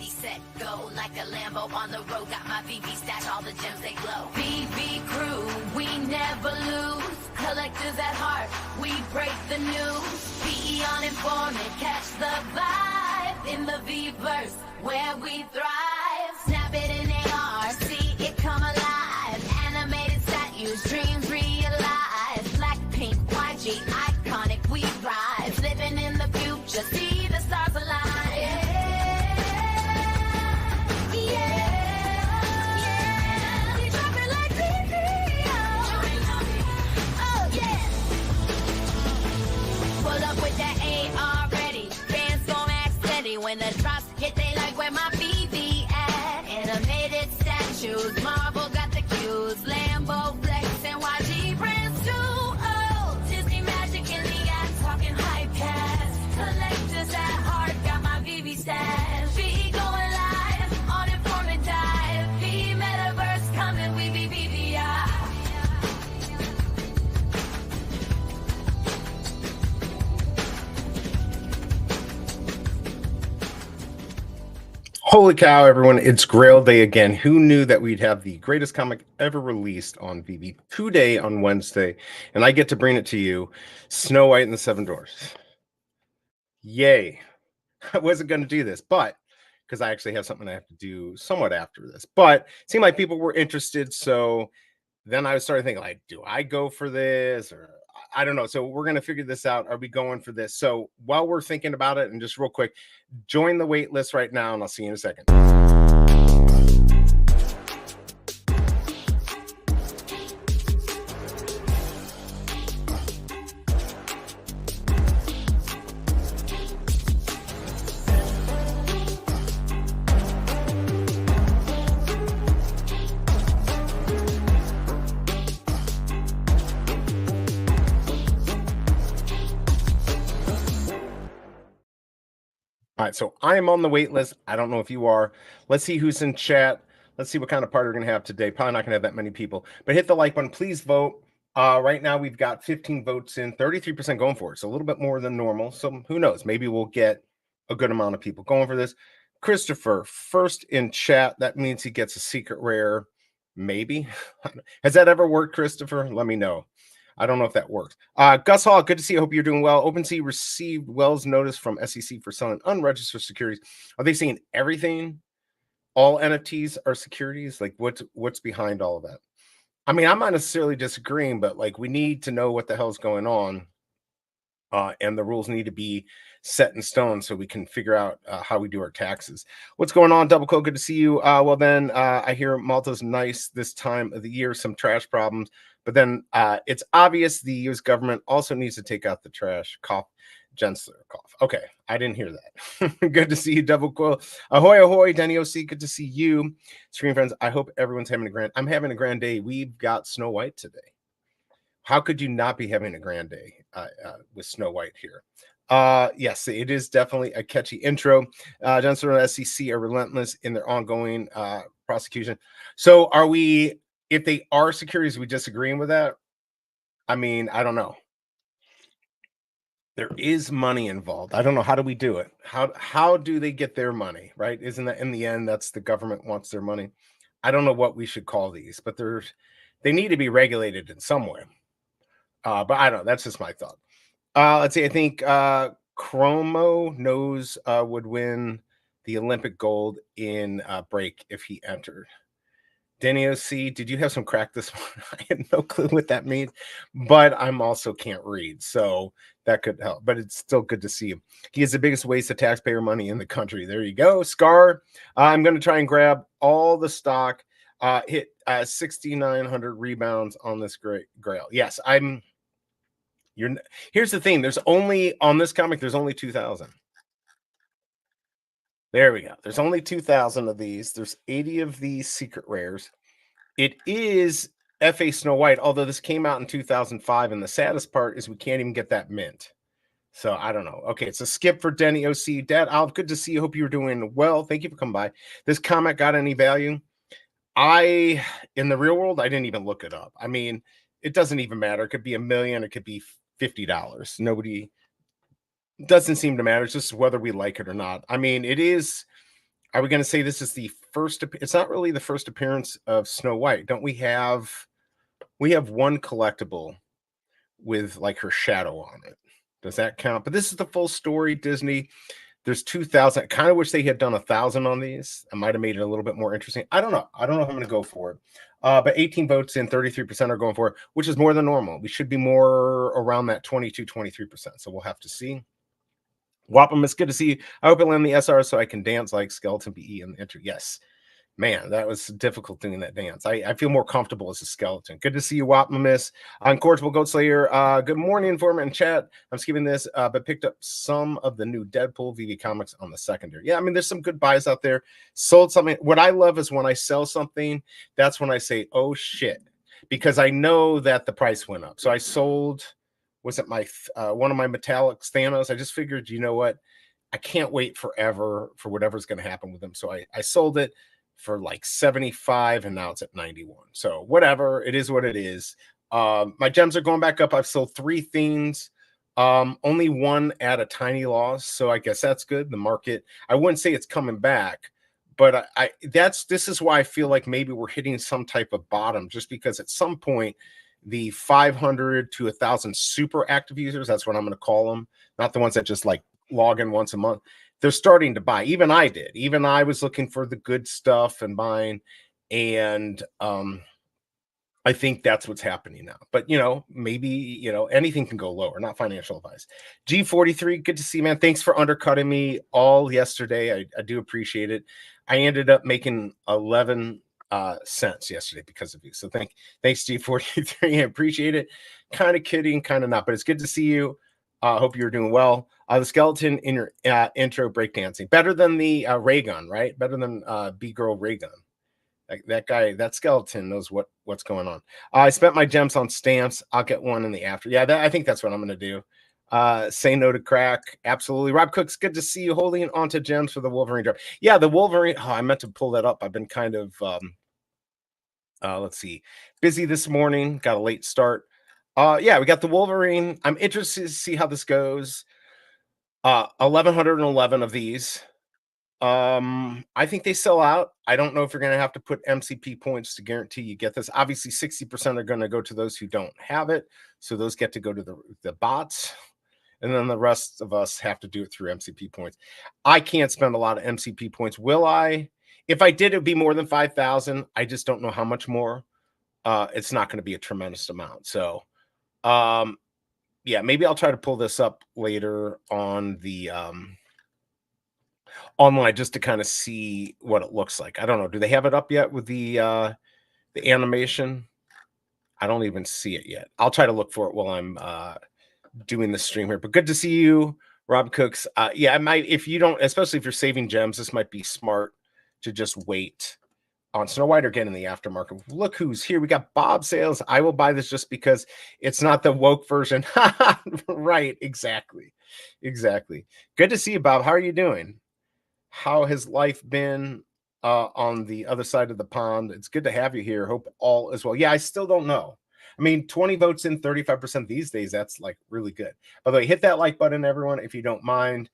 ready, set, go. Like a Lambo on the road, got my Veve stash, all the gems they glow. Veve crew, we never lose. Collectors at heart, we break the news. PE uninformed, catch the vibe. In the Veverse, where we thrive. Snap it in AR, see it come alive. Animated statues, dreams realized. Blackpink, YG, iconic, we thrive. Living in the future, see the stars align. When the drops hit, they like where my Veve at. Animated statues, Marvel got the cues. Lambo flex and YG brands too. Oh, Disney magic in the act, talking high pass. Collectors at heart, got my Veve stash. Veve going live, on informant dive. Veve metaverse coming, we be VVI. Holy cow, everyone. It's Grail Day again. Who knew that we'd have the greatest comic ever released on Veve today on Wednesday? And I get to bring it to you, Snow White and the Seven Dwarfs. Yay. I wasn't going to do this, but because I actually have something I have to do somewhat after this. But it seemed like people were interested. So then I started thinking, like, do I go for this? Or I don't know. So we're going to figure this out. Are we going for this? So while we're thinking about it, and just real quick, join the wait list right now, and I'll see you in a second. All right, so I am on the wait list. I don't know if you are. Let's see who's in chat. Let's see what kind of party we're going to have today. Probably not going to have that many people, but hit the like button. Please vote. Right now, we've got 15 votes in, 33% going for it. So a little bit more than normal. So who knows? Maybe we'll get a good amount of people going for this. Christopher, first in chat. That means he gets a secret rare. Maybe. Has that ever worked, Christopher? Let me know. I don't know if that works. Gus Hall, good to see you. Hope you're doing well. OpenSea received Wells notice from SEC for selling unregistered securities. Are they saying everything? All NFTs are securities? Like what's behind all of that? I mean, I'm not necessarily disagreeing, but like we need to know what the hell's going on. And the rules need to be set in stone so we can figure out how we do our taxes. What's going on, Double Coat? Good to see you. Well, then I hear Malta's nice this time of the year, some trash problems. But then it's obvious the U.S. government also needs to take out the trash. Cough, Gensler, cough. Okay, I didn't hear that. Good to see you, Double Quill. Ahoy, ahoy, Danny OC. Good to see you. Screen friends, I hope everyone's having a grand. I'm having a grand day. We've got Snow White today. How could you not be having a grand day with Snow White here? Yes, it is definitely a catchy intro. Gensler and SEC are relentless in their ongoing prosecution. So are we... If they are securities, we disagreeing with that? I mean, I don't know. There is money involved. I don't know. How do we do it? How do they get their money, right? Isn't that in the end, that's the government wants their money? I don't know what we should call these, but they need to be regulated in some way. But I don't know. That's just my thought. Let's see. I think Chromo knows would win the Olympic gold in break if he entered. Danny OC, did you have some crack this morning? I had no clue what that means, but I'm also can't read, so that could help. But it's still good to see him. He is the biggest waste of taxpayer money in the country. There you go, Scar. I'm going to try and grab all the stock. Hit 6,900 rebounds on this Grail. Yes, Here's the thing. There's only on this comic. There's only 2,000. There we go. There's only 2,000 of these. There's 80 of these secret rares. It is FA Snow White, although this came out in 2005, and the saddest part is we can't even get that mint. So I don't know. Okay, it's a skip for Denny OC. Dad, Alf, good to see you. Hope you're doing well. Thank you for coming by. This comic got any value? In the real world, I didn't even look it up. I mean, it doesn't even matter. It could be $1 million. It could be $50. Nobody... doesn't seem to matter. It's just whether we like it or not. I mean, it is Are we going to say this is the first? It's not really the first appearance of Snow White. Don't we have? We have one collectible with like her shadow on it. Does that count? But this is the full story, Disney. There's 2,000. I kind of wish they had done 1,000 on these. I might have made it a little bit more interesting. I don't know. I don't know if I'm going to go for it. But 18 votes in, 33% are going for it, which is more than normal. We should be more around that 22, 23%. So we'll have to see. Wapham, it's good to see you. I hope it'll end the SR so I can dance like Skeleton BE in the intro. Yes. Man, that was difficult doing that dance. I feel more comfortable as a skeleton. Good to see you, Wapmamis. Incorrigible Goat Slayer. Good morning, Informant in chat. I'm skipping this, but picked up some of the new Deadpool VV comics on the secondary. Yeah, I mean, there's some good buys out there. Sold something. What I love is when I sell something, that's when I say, oh, shit, because I know that the price went up. So I sold, was it my one of my metallic Thanos? I just figured, you know what? I can't wait forever for whatever's going to happen with them. So I sold it for like 75 and now it's at 91. So whatever, it is what it is. My gems are going back up. I've sold 3 things, only one at a tiny loss, so I guess that's good. The market, I wouldn't say it's coming back, but this is why I feel like maybe we're hitting some type of bottom, just because at some point the 500 to 1,000 super active users, that's what I'm going to call them, not the ones that just like log in once a month, they're starting to buy. Even I did. Even I was looking for the good stuff and buying. And I think that's what's happening now. But, maybe, anything can go lower, not financial advice. G43, good to see you, man. Thanks for undercutting me all yesterday. I do appreciate it. I ended up making 11 cents yesterday because of you. So thanks, G43. I appreciate it. Kind of kidding, kind of not. But it's good to see you. Hope you're doing well. The skeleton in your intro breakdancing, better than the ray gun, right? Better than B-girl ray gun. Like that guy, that skeleton knows what's going on. I spent my gems on stamps. I'll get one in the after. Yeah, I think that's what I'm going to do. Say no to crack. Absolutely. Rob Cooks, good to see you holding on to gems for the Wolverine drop. Yeah, the Wolverine. Oh, I meant to pull that up. I've been kind of, let's see, busy this morning. Got a late start. Yeah, we got the Wolverine. I'm interested to see how this goes. 1,111 of these. I think they sell out. I don't know if you're going to have to put MCP points to guarantee you get this. Obviously, 60% are going to go to those who don't have it. So those get to go to the bots. And then the rest of us have to do it through MCP points. I can't spend a lot of MCP points. Will I? If I did, it would be more than 5,000. I just don't know how much more. It's not going to be a tremendous amount. So, yeah, maybe I'll try to pull this up later on the online just to kind of see what it looks like. I don't know. Do they have it up yet with the animation? I don't even see it yet. I'll try to look for it while I'm doing the stream here. But good to see you, Rob Cooks. Yeah, I might, if you don't, especially if you're saving gems, this might be smart to just wait on Snow White or get in the aftermarket. Look who's here. We got Bob Sales. I will buy this just because it's not the woke version. Right, exactly. Good to see you, Bob. How are you doing? How has life been on the other side of the pond? It's good to have you here. Hope all is well. Yeah, I still don't know. I mean, 20 votes in, 35% these days. That's like really good. By the way, hit that like button, everyone, if you don't mind.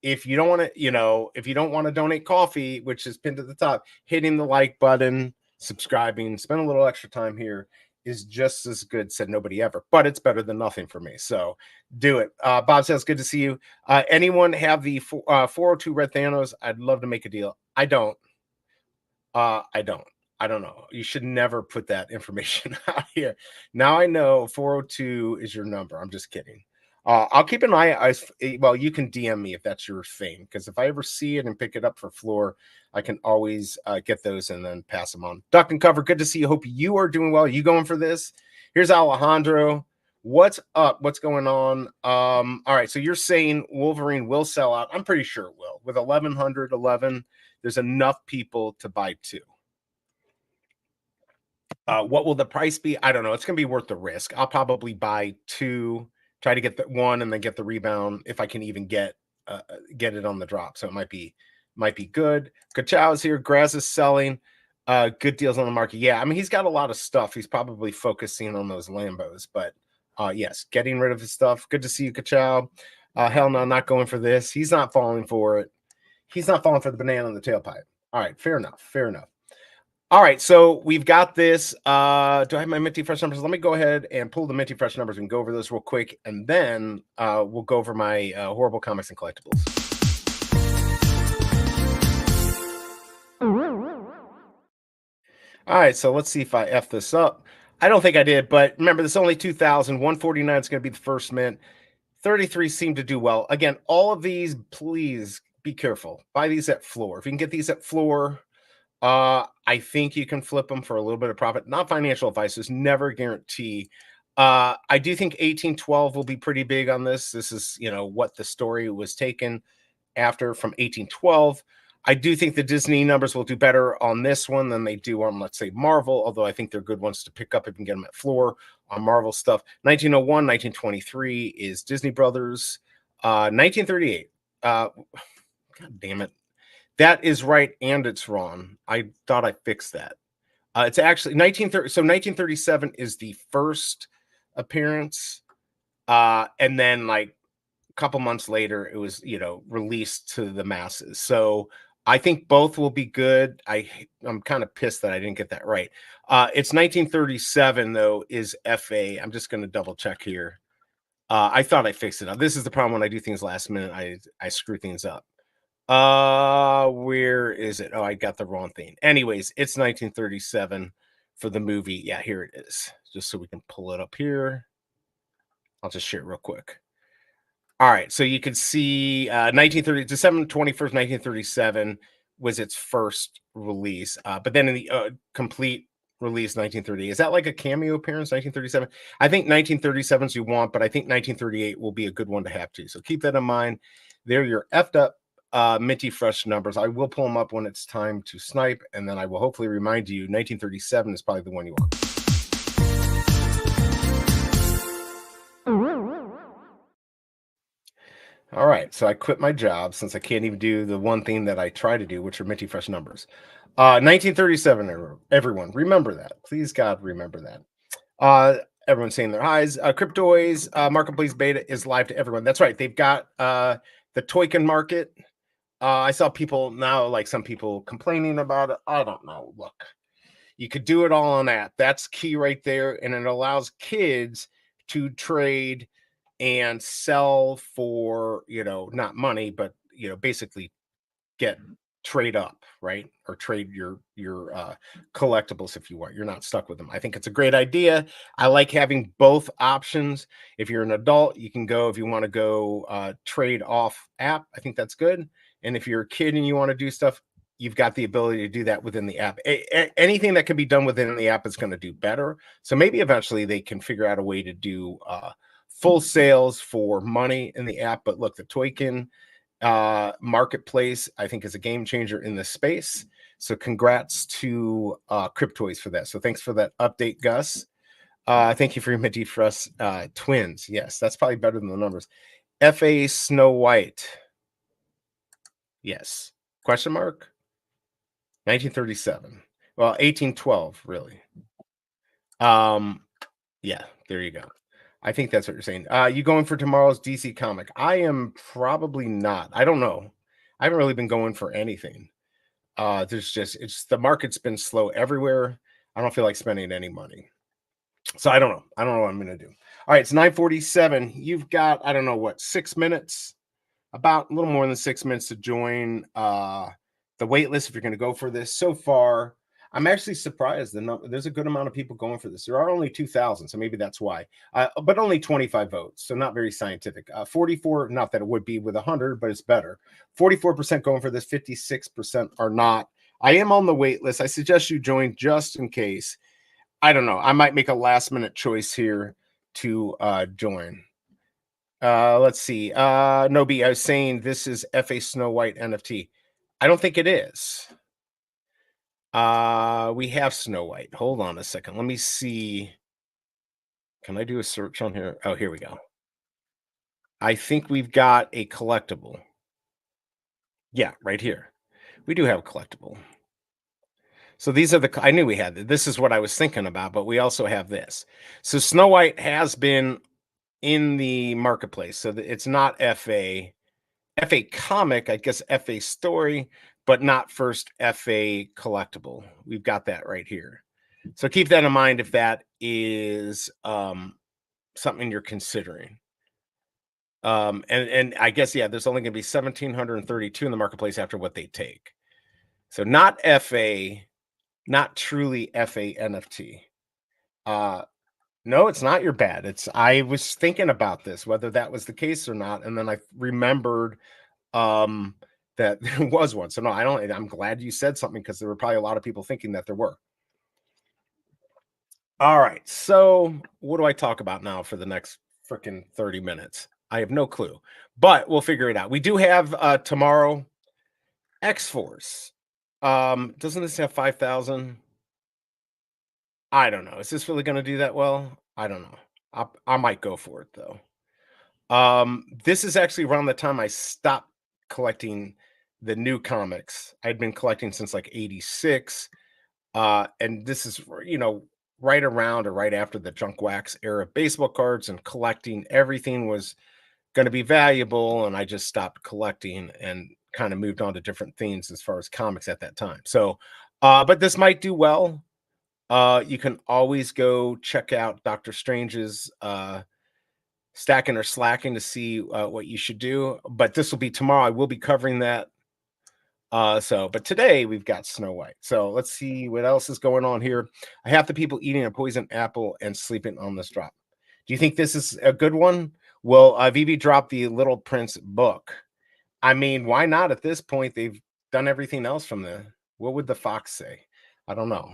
If you don't want to, if you don't want to donate coffee, which is pinned at the top, hitting the like button, subscribing, spend a little extra time here is just as good, said nobody ever, but it's better than nothing for me. So do it. Bob says, good to see you. Anyone have the 402 Red Thanos? I'd love to make a deal. I don't. I don't know. You should never put that information out here. Now I know 402 is your number. I'm just kidding. I'll keep an eye. Well, you can DM me if that's your thing, because if I ever see it and pick it up for floor, I can always get those and then pass them on. Duck and Cover, good to see you. Hope you are doing well. Are you going for this? Here's Alejandro. What's up? What's going on? All right, so you're saying Wolverine will sell out. I'm pretty sure it will. With 1,111, there's enough people to buy 2. What will the price be? I don't know. It's going to be worth the risk. I'll probably buy 2, try to get the 1 and then get the rebound if I can even get it on the drop. So it might be good. Kachow is here. Graz is selling. Good deals on the market. Yeah, I mean, he's got a lot of stuff. He's probably focusing on those Lambos, but yes, getting rid of his stuff. Good to see you, Kachow. Hell no, not going for this. He's not falling for it. He's not falling for the banana in the tailpipe. All right, fair enough. Fair enough. All right, so we've got this. Do I have my Minty Fresh numbers? Let me go ahead and pull the Minty Fresh numbers and go over those real quick, and then we'll go over my horrible comics and collectibles. All right, so let's see if I F this up. I don't think I did, but remember, this is only 2,000. 149 is going to be the first mint. 33 seem to do well. Again, all of these, please be careful. Buy these at floor. If you can get these at floor, I think you can flip them for a little bit of profit. Not financial advice, there's never a guarantee. I do think 1812 will be pretty big on this. This is, what the story was taken after from 1812. I do think the Disney numbers will do better on this one than they do on, let's say, Marvel, although I think they're good ones to pick up if you can get them at floor on Marvel stuff. 1901, 1923 is Disney Brothers. 1938. God damn it. That is right, and it's wrong. I thought I fixed that. It's actually 1930. So 1937 is the first appearance, and then like a couple months later, it was released to the masses. So I think both will be good. I'm kind of pissed that I didn't get that right. It's 1937 though. Is FA? I'm just going to double check here. I thought I fixed it up. This is the problem when I do things last minute. I screw things up. Where is it? Oh, I got the wrong thing. Anyways, it's 1937 for the movie. Yeah, here it is. Just so we can pull it up here. I'll just share it real quick. All right, so you can see 1930 December 21st, 1937 was its first release. But then in the complete release 1930. Is that like a cameo appearance 1937? I think 1937s you want, but I think 1938 will be a good one to have too. So keep that in mind. They're your effed up Minty Fresh numbers. I will pull them up when it's time to snipe, and then I will hopefully remind you 1937 is probably the one you want. All right, so I quit my job since I can't even do the one thing that I try to do, which are Minty Fresh numbers. 1937, everyone, remember that. Please, God, remember that. Everyone's saying their highs. Cryptoys Marketplace beta is live to everyone. That's right. They've got the Toykin market. I saw people now, like some people complaining about it. I don't know. Look, you could do it all on that. That's key right there. And it allows kids to trade and sell for, not money, but, basically get trade up, right? Or trade your collectibles if you want. You're not stuck with them. I think it's a great idea. I like having both options. If you're an adult, you can go, if you want to go trade off app, I think that's good. And if you're a kid and you want to do stuff, you've got the ability to do that within the app. Anything that can be done within the app is going to do better. So maybe eventually they can figure out a way to do full sales for money in the app. But look, the Toykin marketplace, I think, is a game changer in this space. So congrats to Cryptoys for that. So thanks for that update, Gus. Thank you for your Minty Fresh twins. Yes, that's probably better than the numbers. FA Snow White. Yes. Question mark? 1937. Well, 1812, really. Yeah, there you go. I think that's what you're saying. You going for tomorrow's DC comic? I am probably not. I don't know. I haven't really been going for anything. It's the market's been slow everywhere. I don't feel like spending any money. So I don't know. I don't know what I'm going to do. All right, it's 9:47. You've got, I don't know what, 6 minutes, about a little more than 6 minutes to join the wait list if you're going to go for this. So far, I'm actually surprised. There's a good amount of people going for this. There are only 2,000, so maybe that's why. But only 25 votes, so not very scientific. 44, not that it would be with 100, but it's better. 44% going for this. 56% are not. I am on the wait list. I suggest you join just in case. I don't know. I might make a last minute choice here to join. Let's see. Nobi, I was saying this is FA Snow White NFT. I don't think it is. We have Snow White. Hold on a second. Let me see. Can I do a search on here? Oh, here we go. I think we've got a collectible. Yeah, right here. We do have a collectible. So these are I knew we had this is what I was thinking about, but we also have this. So Snow White has been in the marketplace. So it's not FA. FA comic, I guess FA story, but not first FA collectible. We've got that right here. So keep that in mind if that is something you're considering. And I guess yeah, there's only going to be 1,732 in the marketplace after what they take. So not FA, not truly FA NFT. Uh, no, it's not your bad. It's I was thinking about this whether that was the case or not, and then I remembered um that there was one. So no, I don't. I'm glad you said something because there were probably a lot of people thinking that there were. All right. So what do I talk about now for the next freaking 30 minutes? I have no clue, but we'll figure it out. We do have tomorrow X Force. Doesn't this have 5,000? I don't know. Is this really going to do that well? I don't know. I might go for it though. This is actually around the time I stopped collecting the new comics. I'd been collecting since like 86. And this is right around or right after the junk wax era of baseball cards, and collecting everything was going to be valuable, and I just stopped collecting and kind of moved on to different things as far as comics at that time. So but this might do well. You can always go check out Doctor Strange's stacking or slacking to see what you should do, but this will be tomorrow. I will be covering that. But today we've got Snow White. So let's see what else is going on here. I have the people eating a poison apple and sleeping on this drop. Do you think this is a good one? Well, Veve dropped the Little Prince book. I mean, why not at this point? They've done everything else from the. What would the fox say? I don't know.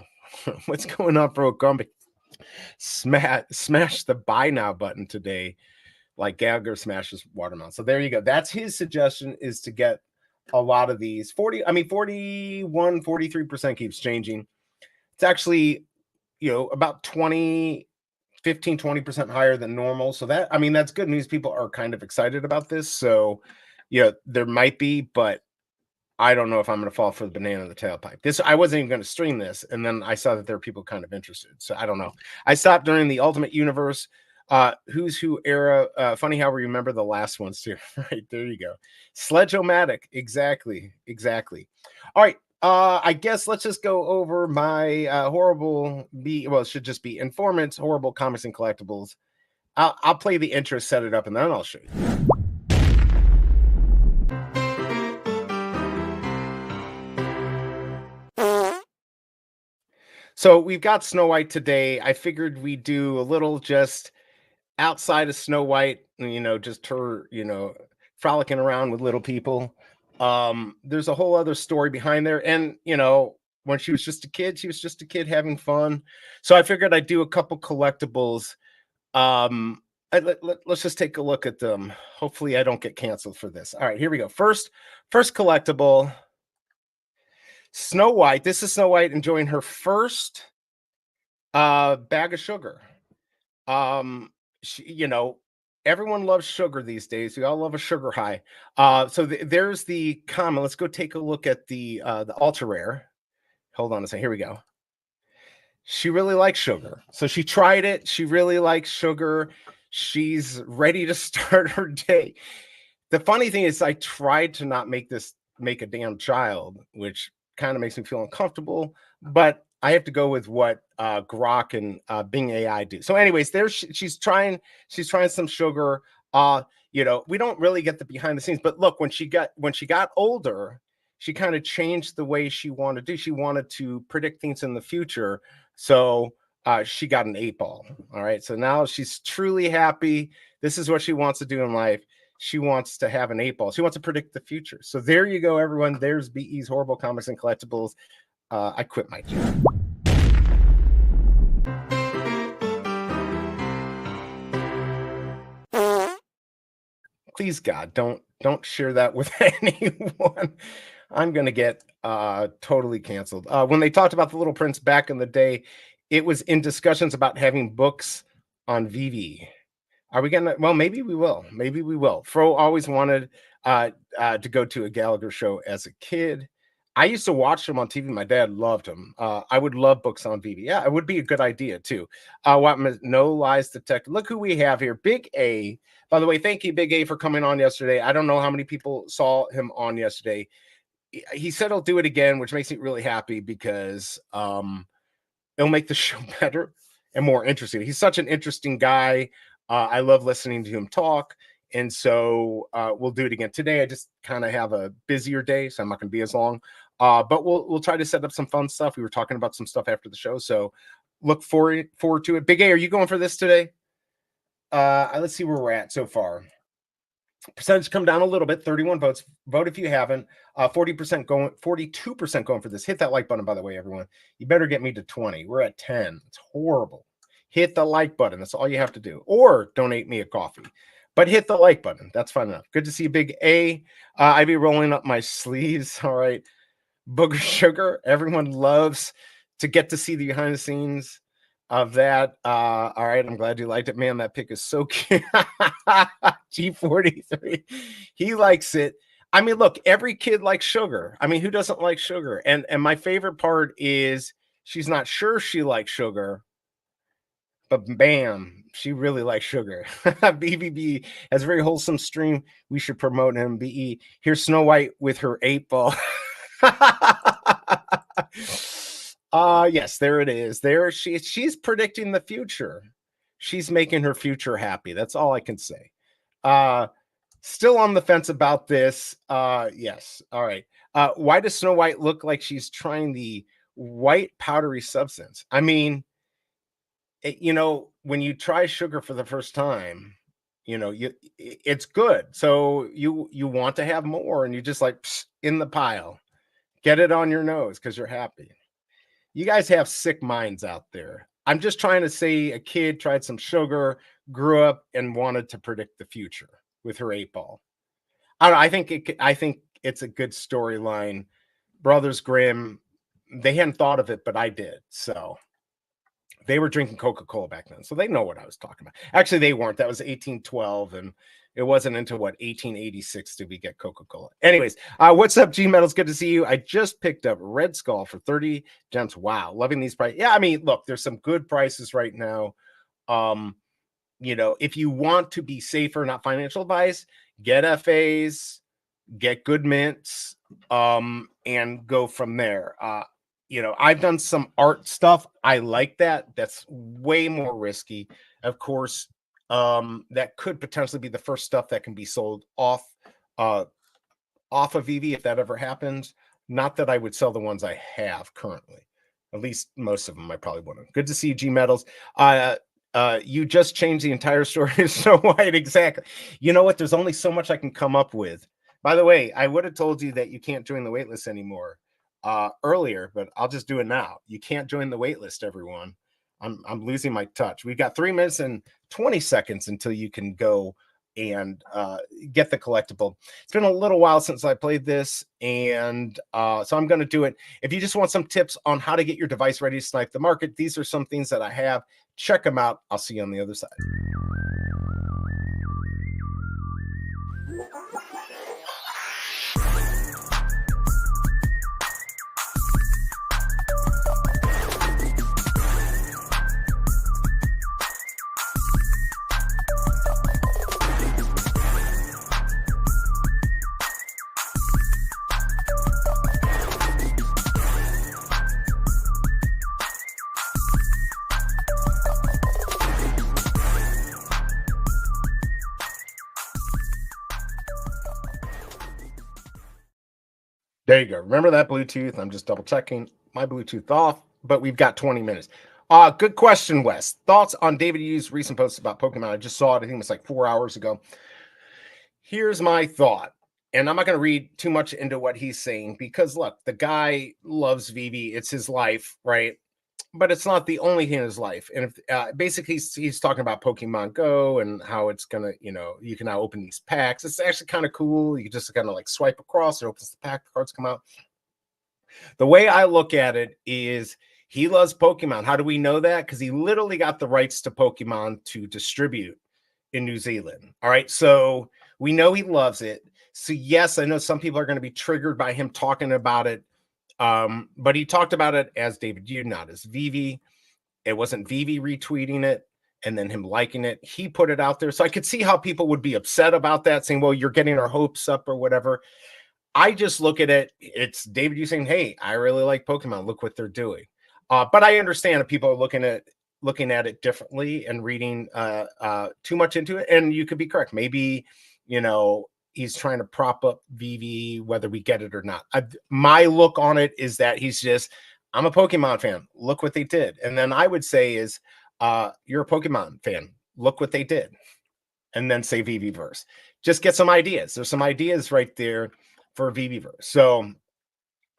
What's going on, bro? Gumby? Smash the buy now button today, like Gallagher smashes watermelon. So there you go. That's his suggestion, is to get a lot of these 41 43% keeps changing. It's actually about 20% higher than normal. So that's good news. People are kind of excited about this. So there might be, but I don't know if I'm going to fall for the banana in the tailpipe. This I wasn't even going to stream this, and then I saw that there are people kind of interested. So I don't know. I stopped during the Ultimate Universe, Who's Who era. Funny how we remember the last ones too. Right there, you go. Sledge-o-matic, exactly. All right. I guess let's just go over my it should just be informants, horrible comics and collectibles. I'll play the intro, set it up, and then I'll show you. So we've got Snow White today. I figured we'd do a little just outside of Snow White, just her, frolicking around with little people. There's a whole other story behind there. And, when she was just a kid having fun. So I figured I'd do a couple collectibles. Let's just take a look at them. Hopefully I don't get canceled for this. All right, here we go. First collectible. Snow White. This is Snow White enjoying her first bag of sugar. Everyone loves sugar these days. We all love a sugar high. So there's the comment. Let's go take a look at the ultra rare. Hold on a second. Here we go. She really likes sugar. So she tried it. She really likes sugar. She's ready to start her day. The funny thing is I tried to not make a damn child, which kind of makes me feel uncomfortable, but I have to go with what Grok and Bing AI do. So anyways, she's trying some sugar. We don't really get the behind the scenes, but look, when she got older, she kind of changed the way she wanted to do. She wanted to predict things in the future. So she got an 8-ball. All right. So now she's truly happy. This is what she wants to do in life. She wants to have an 8-ball. She wants to predict the future. So there you go, everyone. There's BE's Horrible Comics and Collectibles. I quit my job. Please, God, don't share that with anyone. I'm gonna get totally canceled. When they talked about the Little Prince back in the day, it was in discussions about having books on Veve. Are we gonna? Well, maybe we will. Maybe we will. Fro always wanted to go to a Gallagher show as a kid. I used to watch him on TV. My dad loved him. I would love books on Veve. Yeah, it would be a good idea too. No lies detected. Look who we have here, Big A. By the way, thank you, Big A, for coming on yesterday. I don't know how many people saw him on yesterday. He said he'll do it again, which makes me really happy because it'll make the show better and more interesting. He's such an interesting guy. I love listening to him talk. And so we'll do it again today. I just kind of have a busier day, so I'm not going to be as long. But we'll try to set up some fun stuff. We were talking about some stuff after the show, so look forward to it. Big A, are you going for this today? Let's see where we're at so far. Percentage come down a little bit, 31 votes. Vote if you haven't. 40% going, 42% going for this. Hit that like button, by the way, everyone. You better get me to 20. We're at 10. It's horrible. Hit the like button. That's all you have to do. Or donate me a coffee. But hit the like button. That's fun enough. Good to see Big A. I be rolling up my sleeves. All right. Booger Sugar. Everyone loves to get to see the behind the scenes of that. All right, I'm glad you liked it, man. That pick is so cute. G43, he likes it. I mean, look, every kid likes sugar. I mean, who doesn't like sugar? And my favorite part is she's not sure she likes sugar, but bam, she really likes sugar. BBB has a very wholesome stream. We should promote him. BE, here's Snow White with her 8-ball. Yes, there it is. There she's predicting the future. She's making her future happy. That's all I can say. Still on the fence about this. Yes. All right. Why does Snow White look like she's trying the white powdery substance? I mean, when you try sugar for the first time, it's good. So you want to have more, and you just like in the pile, get it on your nose because you're happy. You guys have sick minds out there. I'm just trying to say a kid tried some sugar, grew up, and wanted to predict the future with her 8-ball. I don't know. I think it's a good storyline. Brothers Grimm, they hadn't thought of it, but I did. So they were drinking Coca-Cola back then, so they know what I was talking about. Actually, they weren't. That was 1812, and it wasn't until 1886 did we get Coca-Cola. Anyways, what's up, G Metals? Good to see you. I just picked up Red Skull for 30 gems. Wow, loving these prices. Yeah, I mean, look, there's some good prices right now. If you want to be safer, not financial advice, get FAs, get good mints, and go from there. I've done some art stuff. I like that. That's way more risky. Of course, that could potentially be the first stuff that can be sold off of Veve if that ever happens. Not that I would sell the ones I have currently. At least most of them I probably wouldn't. Good to see you, G Metals. You just changed the entire story to Snow White. Exactly. You know what? There's only so much I can come up with. By the way, I would have told you that you can't join the waitlist anymore earlier, but I'll just do it now. You can't join the waitlist, everyone. I'm losing my touch. We've got 3 minutes and 20 seconds until you can go and get the collectible. It's been a little while since I played this, and so I'm going to do it. If you just want some tips on how to get your device ready to snipe the market, these are some things that I have. Check them out. I'll see you on the other side. There you go. Remember that Bluetooth? I'm just double checking my Bluetooth off, but we've got 20 minutes. Good question, Wes. Thoughts on David Yu's recent posts about Pokemon? I just saw it. I think it was like 4 hours ago. Here's my thought, and I'm not going to read too much into what he's saying because, look, the guy loves Veve. It's his life, right? But it's not the only thing in his life. And if, basically, he's talking about Pokemon Go and how it's gonna, you can now open these packs. It's actually kind of cool. You just kind of like swipe across, it opens the pack, the cards come out. The way I look at it is he loves Pokemon. How do we know that? Because he literally got the rights to Pokemon to distribute in New Zealand. All right, so we know he loves it. So yes, I know some people are going to be triggered by him talking about it But he talked about it as David, you not as Veve. It wasn't Veve retweeting it and then him liking it. He put it out there. So I could see how people would be upset about that, saying, well, you're getting our hopes up or whatever. I just look at it. It's David, you saying, hey, I really like Pokemon. Look what they're doing. But I understand if people are looking at it differently and reading too much into it. And you could be correct. Maybe, he's trying to prop up Veve, whether we get it or not. My look on it is that he's just, I'm a Pokemon fan. Look what they did. And then I would say is, you're a Pokemon fan. Look what they did. And then say Veveverse. Just get some ideas. There's some ideas right there for Veveverse. So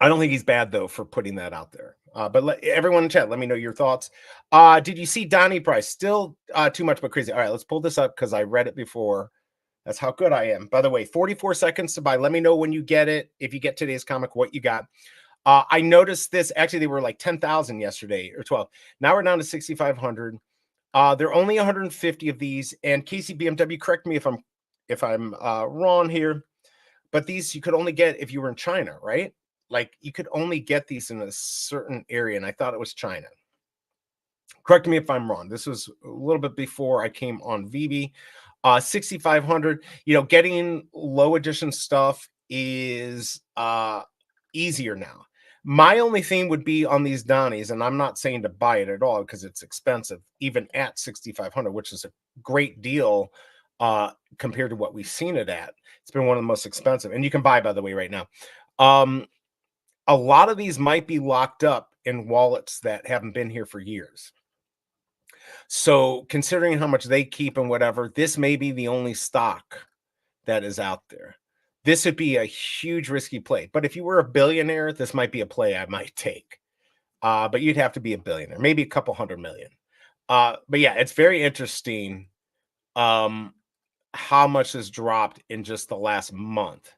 I don't think he's bad, though, for putting that out there. But everyone in chat, let me know your thoughts. Did you see Donnie Price? Still too much, but crazy. All right, let's pull this up because I read it before. That's how good I am. By the way, 44 seconds to buy. Let me know when you get it. If you get today's comic, what you got. I noticed this. Actually, they were like 10,000 yesterday or 12. Now we're down to 6,500. There are only 150 of these. And Casey BMW, correct me if I'm wrong here, but these you could only get if you were in China, right? Like you could only get these in a certain area, and I thought it was China. Correct me if I'm wrong. This was a little bit before I came on Veve. 6,500. Getting low edition stuff is easier now. My only thing would be on these Donnies, and I'm not saying to buy it at all because it's expensive, even at 6,500, which is a great deal compared to what we've seen it at. It's been one of the most expensive, and you can buy, by the way, right now. A lot of these might be locked up in wallets that haven't been here for years. So considering how much they keep and whatever, this may be the only stock that is out there. This would be a huge risky play. But if you were a billionaire, this might be a play I might take. But you'd have to be a billionaire, maybe a couple $100 million. But yeah, it's very interesting how much has dropped in just the last month.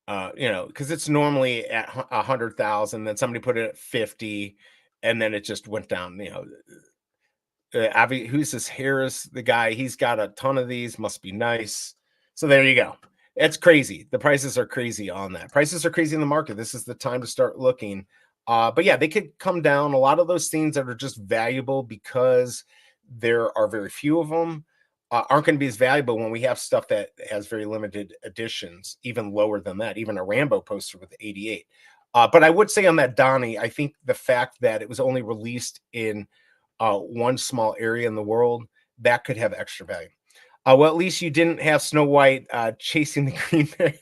Because it's normally at 100,000, then somebody put it at 50, and then it just went down. Who's this Harris? The guy, he's got a ton of these. Must be nice. So there you go. It's crazy. The prices are crazy on that. Prices are crazy in the market. This is the time to start looking. But yeah, they could come down. A lot of those things that are just valuable because there are very few of them aren't going to be as valuable when we have stuff that has very limited editions, even lower than that, even a Rambo poster with 88. But I would say on that Donnie, I think the fact that it was only released in one small area in the world, that could have extra value. Well, at least you didn't have Snow White chasing the green bear,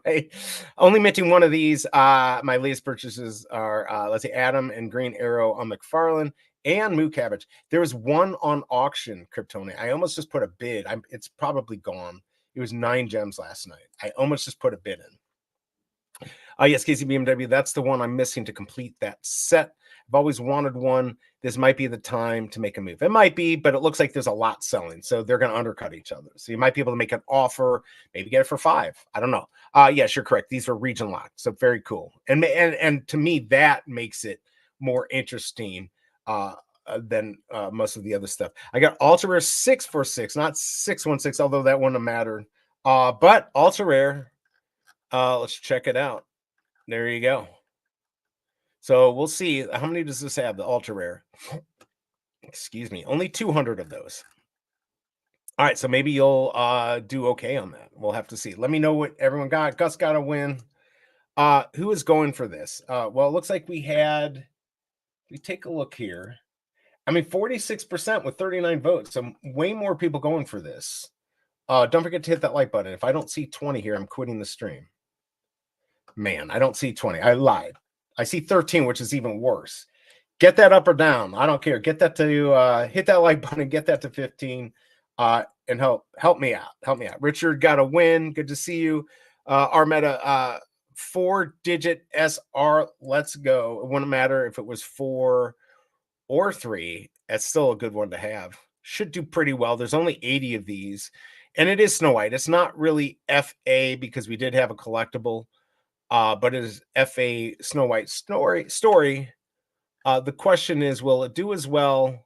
right? Only minting one of these. My latest purchases are, let's say, Adam and Green Arrow on McFarlane and Moo Cabbage. There was one on auction, Kryptonian. I almost just put a bid. It's probably gone. It was 9 gems last night. I almost just put a bid in. Yes, Casey BMW, that's the one I'm missing to complete that set. I've always wanted one. This might be the time to make a move. It might be, but it looks like there's a lot selling, so they're going to undercut each other. So you might be able to make an offer, maybe get it for 5. I don't know. Yes, you're correct. These are region locked, so very cool. And to me, that makes it more interesting than most of the other stuff. I got Ultra Rare 646, not 616, although that wouldn't have mattered. But Ultra Rare, let's check it out. There you go. So we'll see. How many does this have? The Ultra Rare. Excuse me. Only 200 of those. All right. So maybe you'll do okay on that. We'll have to see. Let me know what everyone got. Gus got a win. Who is going for this? Well, it looks like we take a look here. I mean, 46% with 39 votes. So way more people going for this. Don't forget to hit that like button. If I don't see 20 here, I'm quitting the stream. Man, I don't see 20. I lied. I see 13, which is even worse. Get that up or down. I don't care. Get that to hit that like button. Get that to 15 and help me out. Help me out. Richard got a win. Good to see you. Armetta, 4-digit SR. Let's go. It wouldn't matter if it was 4 or 3. That's still a good one to have. Should do pretty well. There's only 80 of these. And it is Snow White. It's not really FA because we did have a collectible. But it is FA Snow White story. The question is, will it do as well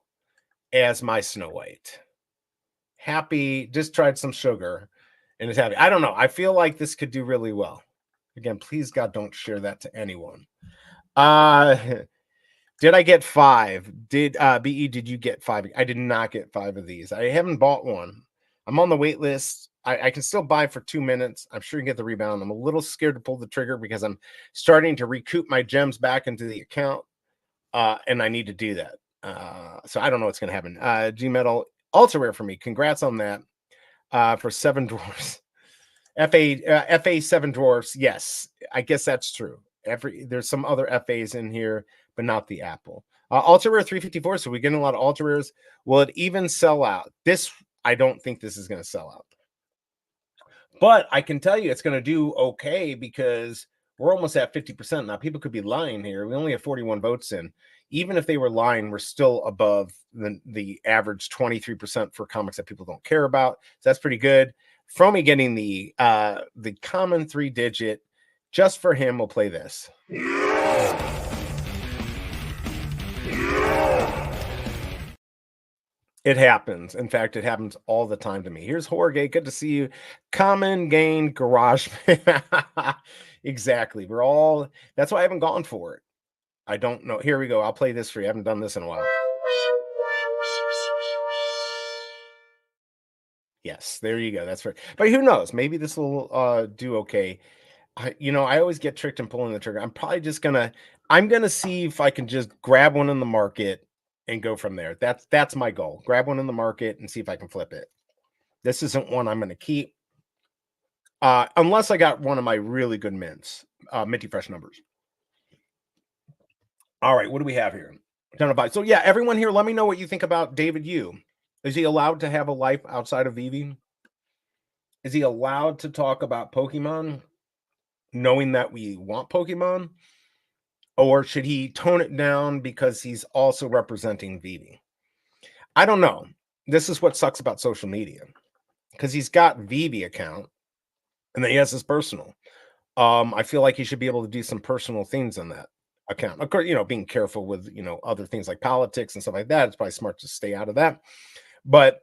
as my Snow White? Happy, just tried some sugar and it's happy. I don't know. I feel like this could do really well. Again, please God, don't share that to anyone. Uh did I get 5? Did BE did you get 5? I did not get 5 of these. I haven't bought one. I'm on the wait list. I can still buy for 2 minutes. I'm sure you can get the rebound. I'm a little scared to pull the trigger because I'm starting to recoup my gems back into the account. And I need to do that. So I don't know what's gonna happen. G Metal ultra rare for me. Congrats on that. For 7 dwarfs. FA 7 dwarfs. Yes, I guess that's true. There's some other FAs in here, but not the Apple. Ultra rare 354. So we're getting a lot of ultra rares. Will it even sell out? This I don't think this is going to sell out. But I can tell you it's going to do okay because we're almost at 50%. Now, people could be lying here. We only have 41 votes in. Even if they were lying, we're still above the average 23% for comics that people don't care about. So that's pretty good. Fromy getting the common 3-digit. Just for him, we'll play this. It happens. In fact, it happens all the time to me. Here's Jorge. Good to see you. Common gain garage. Exactly. That's why I haven't gone for it. I don't know. Here we go. I'll play this for you. I haven't done this in a while. Yes, there you go. That's right. But who knows? Maybe this will do okay. I always get tricked in pulling the trigger. I'm gonna see if I can just grab one in the market and go from there. That's my goal. Grab one in the market and see if I can flip it. This isn't one I'm gonna keep. Unless I got one of my really good mints, minty fresh numbers. All right, what do we have here? So yeah, everyone here, let me know what you think about David Yu. Is he allowed to have a life outside of Veve? Is he allowed to talk about Pokemon, knowing that we want Pokemon? Or should he tone it down because he's also representing Veve? I don't know. This is what sucks about social media because he's got Veve account and then he has his personal. I feel like he should be able to do some personal things on that account. Of course, being careful with, other things like politics and stuff like that. It's probably smart to stay out of that. But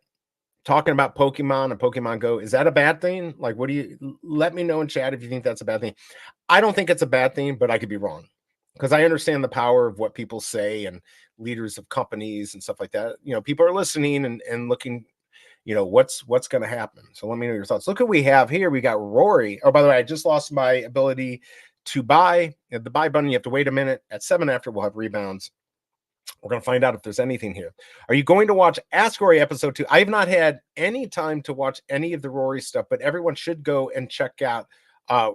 talking about Pokemon and Pokemon Go, is that a bad thing? Like, let me know in chat if you think that's a bad thing. I don't think it's a bad thing, but I could be wrong because I understand the power of what people say and leaders of companies and stuff like that. People are listening and looking, what's going to happen. So let me know your thoughts. Look what we have here. We got Rory. Oh, by the way, I just lost my ability to buy. At the buy button, you have to wait a minute. At 7 after, we'll have rebounds. We're going to find out if there's anything here. Are you going to watch Ask Rory episode 2? I have not had any time to watch any of the Rory stuff, but everyone should go and check out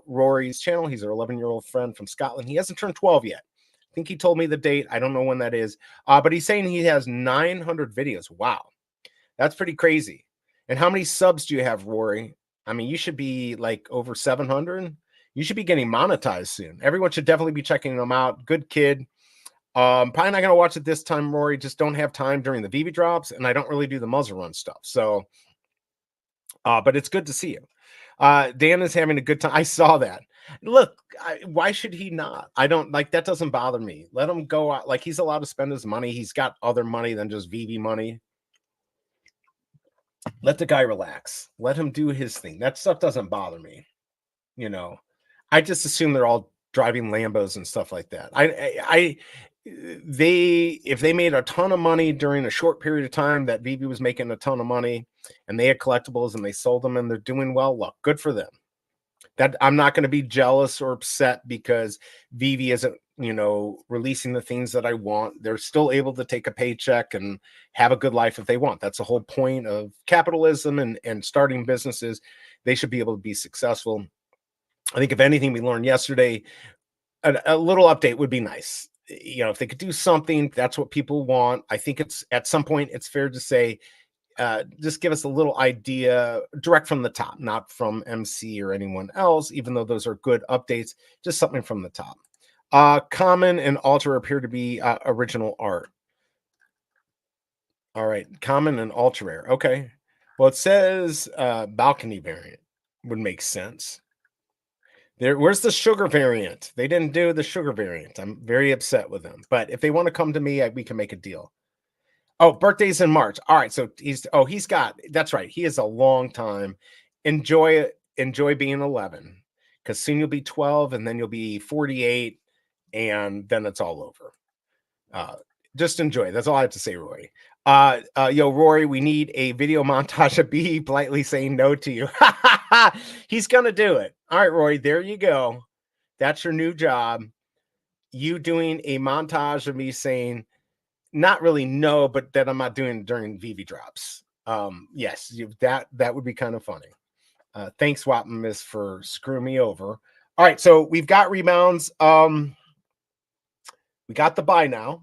Rory's channel. He's our 11-year-old friend from Scotland. He hasn't turned 12 yet. I think he told me the date. I don't know when that is. But he's saying he has 900 videos. Wow. That's pretty crazy. And how many subs do you have, Rory? I mean, you should be like over 700. You should be getting monetized soon. Everyone should definitely be checking them out. Good kid. Probably not going to watch it this time, Rory. Just don't have time during the Veve drops, and I don't really do the muzzle run stuff. So, but it's good to see you. Dan is having a good time. I saw that. Look, why should he not? I don't like that. Doesn't bother me. Let him go out. Like he's allowed to spend his money. He's got other money than just Veve money. Let the guy relax. Let him do his thing. That stuff doesn't bother me. I just assume they're all driving Lambos and stuff like that. If they made a ton of money during a short period of time that Veve was making a ton of money and they had collectibles and they sold them and they're doing well, look, good for them. That I'm not going to be jealous or upset because Veve isn't, releasing the things that I want. They're still able to take a paycheck and have a good life if they want. That's the whole point of capitalism and starting businesses. They should be able to be successful. I think if anything we learned yesterday, a little update would be nice. If they could do something, that's what people want. I think it's at some point it's fair to say, just give us a little idea direct from the top, not from MC or anyone else, even though those are good updates, just something from the top. Common and Alter appear to be original art. All right, common and ultra rare. Okay. Well, it says balcony variant would make sense. Where's the sugar variant? They didn't do the sugar variant. I'm very upset with them. But if they want to come to me, we can make a deal. Oh, birthday's in March. All right. So that's right. He is a long time. Enjoy it. Enjoy being 11. because soon you'll be 12 and then you'll be 48 and then it's all over. Just enjoy. That's all I have to say, Rory. Yo, Rory, we need a video montage of B politely saying no to you. He's gonna do it. All right, Rory, there you go. That's your new job. You doing a montage of me saying not really no, but that I'm not doing during Veve drops. Yes, that would be kind of funny. Thanks, Wappamus, for screwing me over. All right, so we've got rebounds. We got the buy now.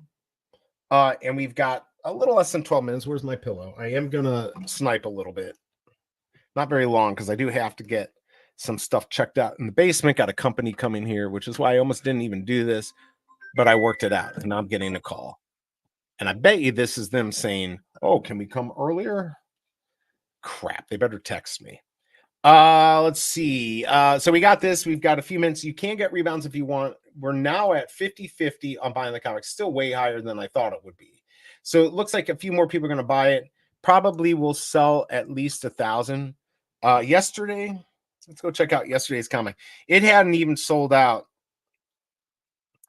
And we've got a little less than 12 minutes. Where's my pillow? I am gonna snipe a little bit. Not very long, because I do have to get some stuff checked out in the basement. Got a company coming here, which is why I almost didn't even do this, but I worked it out, and now I'm getting a call. And I bet you this is them saying, oh, can we come earlier? Crap, they better text me. Let's see. So we got this. We've got a few minutes. You can get rebounds if you want. We're now at 50-50 on buying the comics. Still way higher than I thought it would be. So it looks like a few more people are going to buy it. Probably will sell at least 1,000. Yesterday, let's go check out yesterday's comic. It hadn't even sold out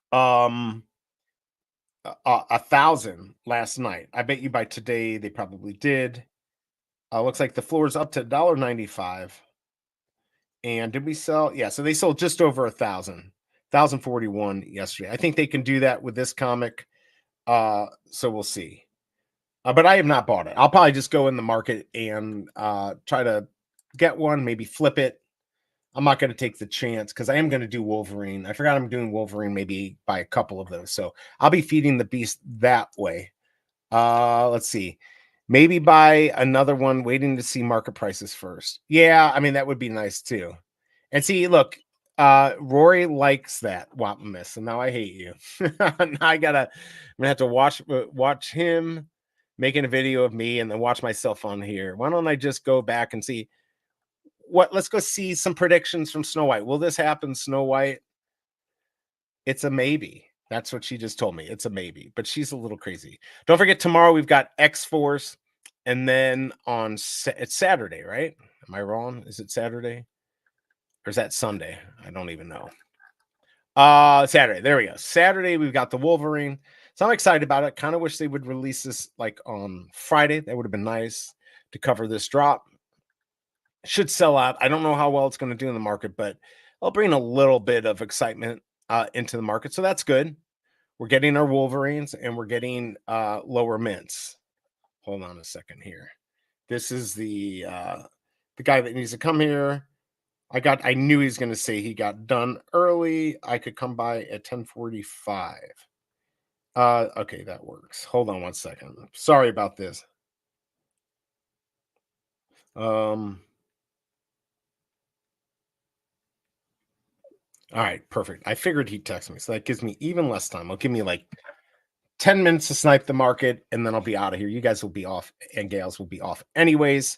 1,000 last night. I bet you by today they probably did. Looks like the floor is up to $1.95. And did we sell? Yeah, so they sold just over 1,000, 1,041 yesterday. I think they can do that with this comic. So we'll see. But I have not bought it. I'll probably just go in the market and try to get one, maybe flip it. I'm not going to take the chance because I am going to do Wolverine. I forgot I'm doing Wolverine, maybe buy a couple of those. So I'll be feeding the beast that way. Let's see. Maybe buy another one, waiting to see market prices first. Yeah, I mean, that would be nice too. And see, look, Rory likes that Wappamus, and now I hate you. Now I'm gonna have to watch him making a video of me and then watch myself on here. Why don't I just go back and see let's go see some predictions from Snow White. Will this happen, Snow White? It's a maybe. That's what she just told me. It's a maybe, but she's a little crazy. Don't forget, tomorrow we've got X-Force, and then it's Saturday, right? Am I wrong? Is it Saturday? Or is that Sunday? I don't even know. Saturday. There we go. Saturday, we've got the Wolverine. So I'm excited about it. Kind of wish they would release this like on Friday. That would have been nice to cover this drop. Should sell out. I don't know how well it's going to do in the market, but I'll bring a little bit of excitement into the market. So that's good. We're getting our Wolverines and we're getting lower mints. Hold on a second here. This is the guy that needs to come here. I knew he was going to say he got done early. I could come by at 10:45. Okay, that works. Hold on one second. Sorry about this. All right, perfect. I figured he'd text me, so that gives me even less time. It'll give me like 10 minutes to snipe the market, and then I'll be out of here. You guys will be off, and gals will be off anyways.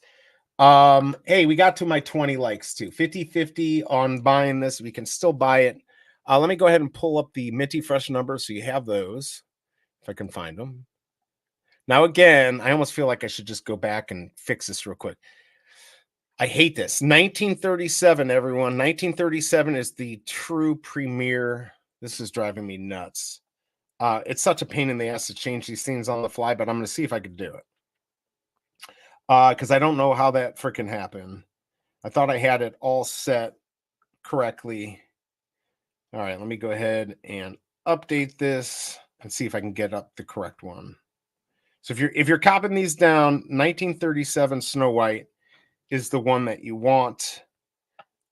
Hey, we got to my 20 likes too. 50-50 on buying this. We can still buy it. Let me go ahead and pull up the minty fresh numbers so you have those, if I can find them. Now, again, I almost feel like I should just go back and fix this real quick. I hate this. 1937, everyone. 1937 is the true premiere. This is driving me nuts. It's such a pain in the ass to change these things on the fly, but I'm going to see if I could do it. Because I don't know how that freaking happened. I thought I had it all set correctly. All right, let me go ahead and update this and see if I can get up the correct one. So if you're copying these down, 1937 Snow White is the one that you want.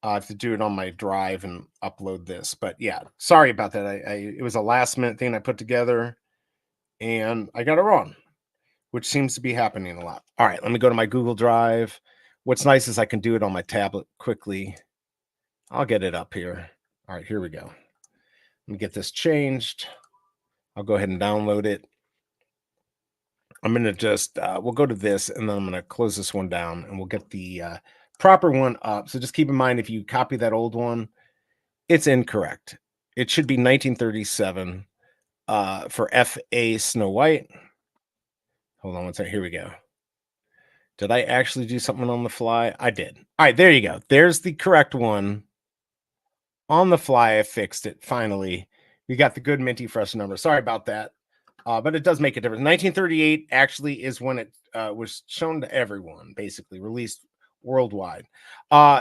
I have to do it on my drive and upload this. But yeah, sorry about that. It was a last minute thing I put together and I got it wrong, which seems to be happening a lot. All right, let me go to my Google Drive. What's nice is I can do it on my tablet quickly. I'll get it up here. All right, here we go. Let me get this changed. I'll go ahead and download it. I'm going to just, we'll go to this and then I'm going to close this one down and we'll get the proper one up. So just keep in mind, if you copy that old one, it's incorrect. It should be 1937 for F.A. Snow White. Hold on one second. Here we go. Did I actually do something on the fly? I did. All right, there you go. There's the correct one. On the fly, I fixed it. Finally, we got the good minty fresh number. Sorry about that. But it does make a difference. 1938 actually is when it was shown to everyone, basically released worldwide.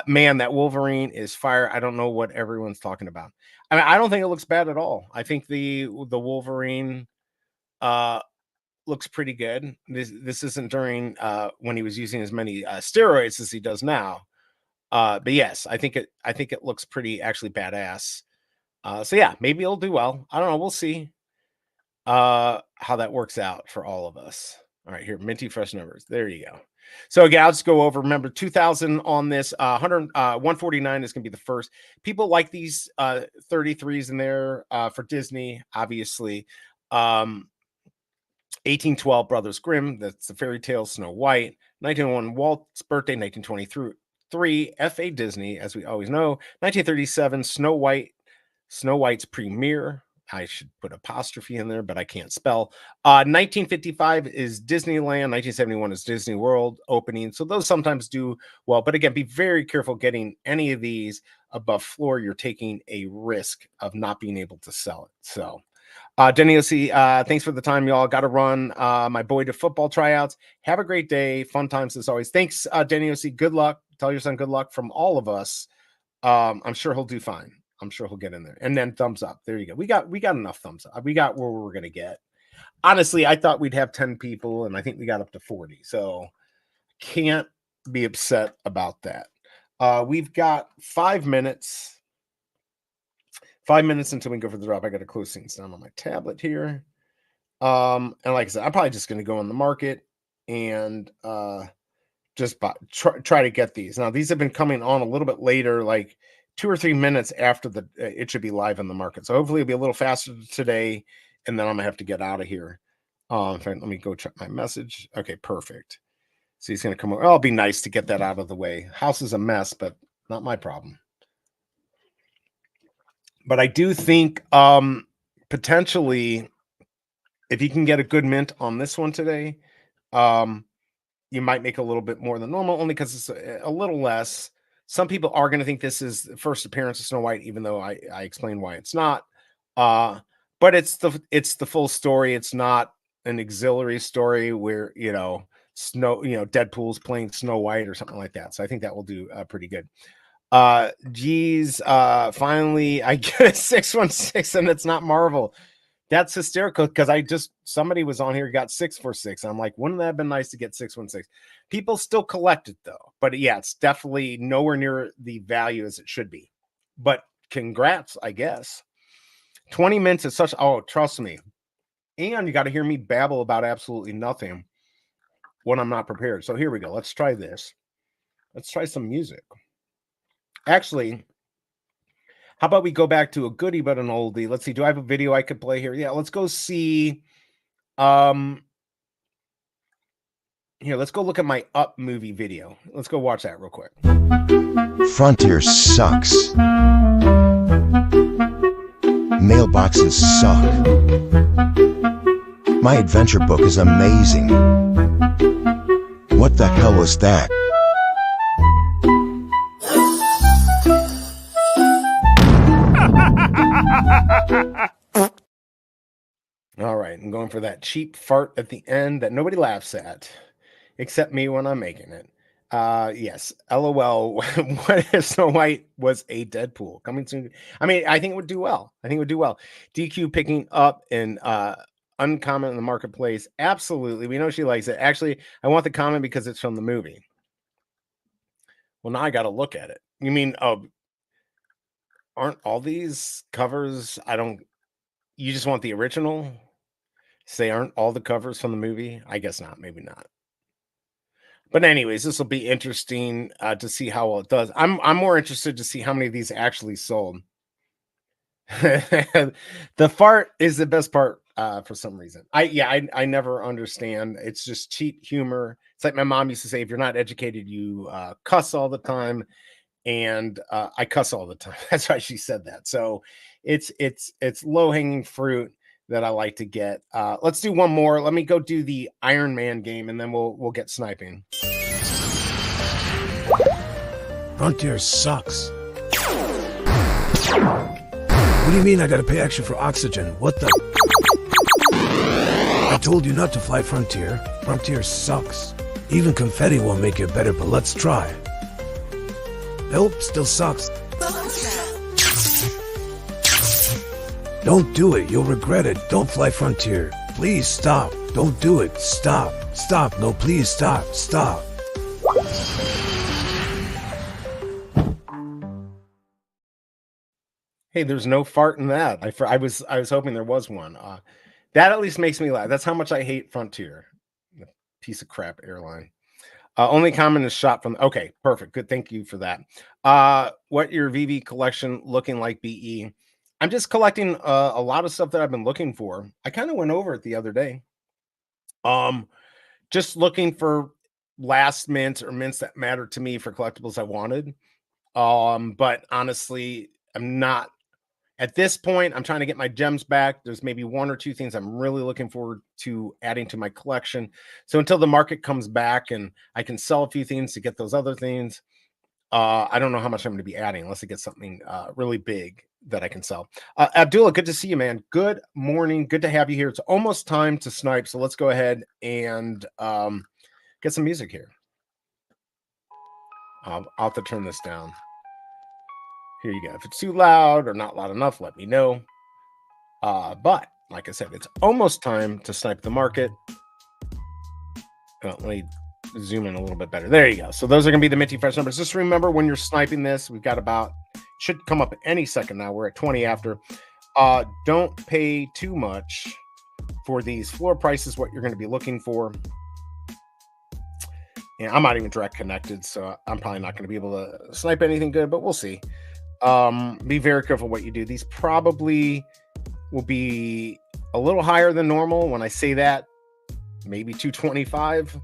Man, that Wolverine is fire. I don't know what everyone's talking about. I mean, I don't think it looks bad at all. I think the Wolverine uh, looks pretty good. This isn't during when he was using as many steroids as he does now. But yes, I think it looks pretty actually badass. So yeah, maybe it'll do well. I don't know. We'll see how that works out for all of us. All right, here, minty fresh numbers. There you go. So again, I'll just go over. Remember, 2000 on this. 149 is going to be the first. People like these 33s in there for Disney, obviously. 1812 Brothers Grimm. That's the fairy tale Snow White. 1901 Walt's birthday. 1923 F.A. Disney, as we always know. 1937 Snow White's premiere. I should put apostrophe in there, but I can't spell. 1955 is Disneyland. 1971 is Disney World opening. So those sometimes do well. But again, be very careful getting any of these above floor. You're taking a risk of not being able to sell it. So Denny OC, thanks for the time, y'all. Got to run my boy to football tryouts. Have a great day. Fun times as always. Thanks, Denny OC. Good luck. Tell your son good luck from all of us. I'm sure he'll do fine. I'm sure he'll get in there. And then thumbs up. There you go. We got enough thumbs up. We got where we're gonna get. Honestly, I thought we'd have 10 people, and I think we got up to 40. So can't be upset about that. We've got 5 minutes. 5 minutes until we go for the drop. I got to close things down on my tablet here. And like I said, I'm probably just gonna go in the market and just try to get these. Now, these have been coming on a little bit later, like 2 or 3 minutes after it should be live in the market. So hopefully it'll be a little faster today, and then I'm gonna have to get out of here. Let me go check my message. Okay, perfect. So he's gonna come over. Oh, it'll be nice to get that out of the way. House is a mess, but not my problem. But I do think potentially if you can get a good mint on this one today, you might make a little bit more than normal, only because it's a little less. Some people are going to think this is the first appearance of Snow White, even though I explained why it's not. But it's the full story. It's not an auxiliary story where Deadpool's playing Snow White or something like that. So I think that will do pretty good. Finally I get a 616 and it's not Marvel. That's hysterical because somebody was on here, got 646. I'm like, wouldn't that have been nice to get 616? People still collect it though, but yeah, it's definitely nowhere near the value as it should be. But congrats, I guess. 20 minutes is trust me. And you got to hear me babble about absolutely nothing when I'm not prepared. So here we go. Let's try this. Let's try some music. Actually, how about we go back to a goodie but an oldie? Let's see. Do I have a video I could play here? Yeah, let's go see. Here, let's go look at my Up movie video. Let's go watch that real quick. Frontier sucks. Mailboxes suck. My adventure book is amazing. What the hell was that? All right, I'm going for that cheap fart at the end that nobody laughs at, except me when I'm making it. Yes, LOL. What if Snow White was a Deadpool? Coming soon. I mean, I think it would do well. DQ picking up and uncommon in the marketplace. Absolutely. We know she likes it. Actually, I want the comment because it's from the movie. Well, now I got to look at it. You mean, aren't all these covers? You just want the original? Say, aren't all the covers from the movie? I guess not. Maybe not. But anyways, this will be interesting to see how well it does. I'm more interested to see how many of these actually sold. The fart is the best part for some reason. I never understand. It's just cheap humor. It's like my mom used to say, if you're not educated, you cuss all the time. And I cuss all the time. That's why she said that. So it's low-hanging fruit that I like to get. Let's do one more. Let me go do the Iron Man game, and then we'll get sniping. Frontier sucks. What do you mean I gotta pay extra for oxygen? What the? I told you not to fly Frontier. Frontier sucks. Even confetti won't make it better, but let's try. Nope, still sucks. Don't do it, you'll regret it. Don't fly Frontier. Please stop. Don't do it. Stop. Stop. No, please stop. Stop. Hey, there's no fart in that. I was hoping there was one. That at least makes me laugh. That's how much I hate Frontier. Piece of crap airline. Only comment is shot from. Okay, perfect. Good. Thank you for that. What your VV collection looking like, BE? I'm just collecting a lot of stuff that I've been looking for. I kind of went over it the other day. Just looking for last mints or mints that mattered to me for collectibles I wanted. But honestly, I'm not. At this point, I'm trying to get my gems back. There's maybe one or two things I'm really looking forward to adding to my collection. So until the market comes back and I can sell a few things to get those other things, I don't know how much I'm going to be adding unless I get something really big that I can sell. Abdullah, good to see you, man. Good morning. Good to have you here. It's almost time to snipe. So let's go ahead and get some music here. I'll have to turn this down. Here you go. If it's too loud or not loud enough, let me know. But like I said, it's almost time to snipe the market. Let me zoom in a little bit better. There you go. So those are going to be the minty fresh numbers. Just remember when you're sniping this, we've got about, should come up any second now. We're at 20 after. Don't pay too much for these floor prices, what you're going to be looking for. And I'm not even direct connected, so I'm probably not going to be able to snipe anything good, but we'll see. Be very careful what you do. These probably will be a little higher than normal. When I say that, maybe 225.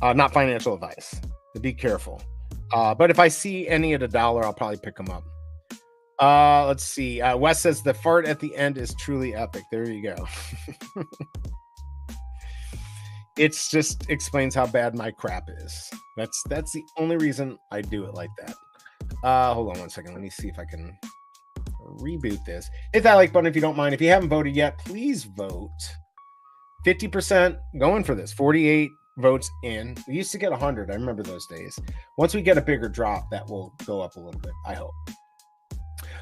Not financial advice. So be careful. But if I see any at $1, I'll probably pick them up. Let's see. Wes says the fart at the end is truly epic. There you go. It's just explains how bad my crap is. That's the only reason I do it like that. Hold on one second. Let me see if I can reboot this. Hit that like button if you don't mind. If you haven't voted yet, please vote. 50% going for this. 48 votes in. We used to get 100. I remember those days. Once we get a bigger drop, that will go up a little bit, I hope.